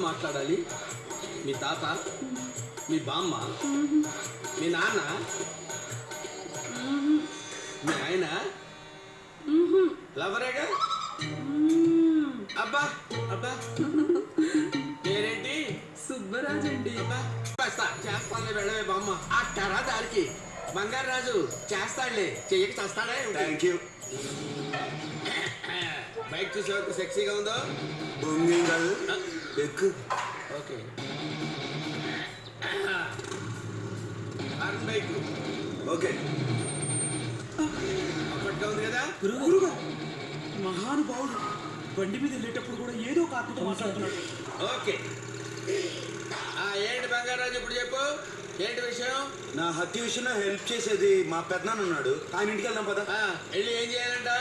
మాట్లాడాలి? మీ తాత, మీ బామ్మ, మీ నాన్న, మీ ఆయన లవరేగా? అబ్బా అబ్బా పేరేంటి? సుబ్బరాజు అండి. చేస్తానులే, వెళ్ళవే బామ్మ. అట్టారా దానికి బంగారు రాజు చేస్తాడులే, చెయ్యకి చేస్తాడే. Thank you. బైక్ చూసేవరకు సెక్సీగా ఉందో? బొంగేం కాదు, ఎక్కు. Okay, bike okay. అప్పటిగా ఉంది కదా. గురుగారు, మహానుభావుడు బండి మీద వెళ్ళేటప్పుడు కూడా ఏదో ఒక ఆత్మతో మాట్లాడుతున్నాడు. ఓకే, ఏంటి బంగారాజు ఇప్పుడు చెప్పు, ఏంటి విషయం? నా హత్య విషయంలో హెల్ప్ చేసేది మా పెద్దనాన్న ఉన్నాడు, ఆయన ఇంటికి వెళ్దాం పద. వెళ్ళి ఏం చేయాలంట?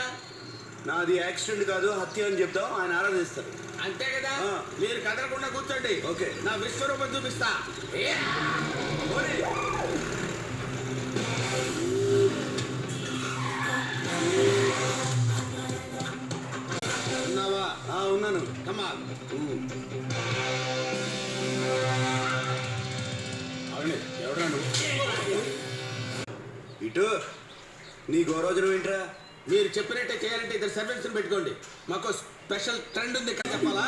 నాది యాక్సిడెంట్ కాదు, హత్య అని చెప్తాం, ఆయన ఆరాధిస్తారు. అంతే కదా, మీరు కదలకుండా కూర్చోండి. ఓకే. నా విశ్వరూపం చూపిస్తా. ఉన్నావా? ఉన్నాను. కమాల్. ఎవడా నువ్వు? ఇటు నీ గౌరవజనం ఏంట్రా? మీరు చెప్పినట్టే చేయాలంటే ఇద్దరు సర్వెంట్స్ పెట్టుకోండి. మాకు స్పెషల్ ట్రెండ్ ఉంది, చెప్పాలా?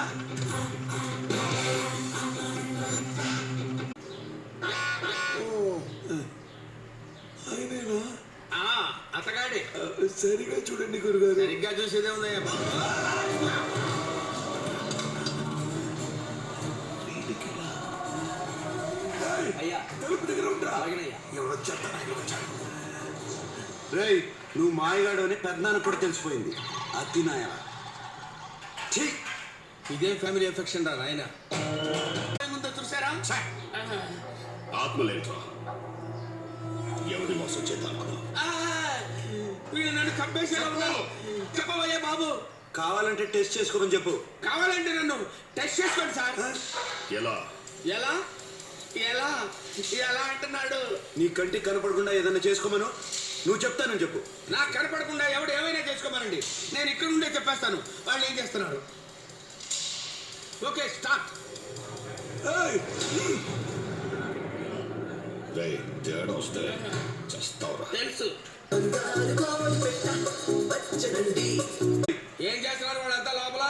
అతగాడి. సరిగా చూడండి గురుగారు. సరిగ్గా చూసేదే ఉందయ్యా. రేయ్, నువ్వు మాయగాడు అని పెద్దనాన్న కూడా తెలిసిపోయింది. అతినాయ. ఇదేం ఫ్యామిలీ ఎఫెక్షన్ రా నాయన. చూసారా ఆత్మలేంట్రా, ఎవరి మోసం చేద్దాం? వీళ్ళు నన్ను కంపేషన్ చెప్పవయ్యా బాబు. కావాలంటే టెస్ట్ చేసుకోమని చెప్పు. కావాలంటే నన్ను టెస్ట్ చేసుకోండి సార్. ఎలా ఎలా ఎలా ఎలా అంటున్నాడు? నీ కంటికి కనపడకుండా ఏదైనా చేసుకోమను. నువ్వు చెప్తానని చెప్పు. నాకు కనపడకుండా ఎవడు ఏమైనా చేసుకోమనండి, నేను ఇక్కడ నుండే చెప్పేస్తాను వాళ్ళు ఏం చేస్తున్నారు. Okay, start. తేడా వస్తే చేస్తావురా. తెలుసు. ఏం చేస్తున్నారు వాళ్ళంతా లోపల?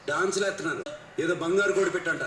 డాన్స్లు ఎత్తున్నారు. ఏదో బంగారు కోడి పెట్టంట.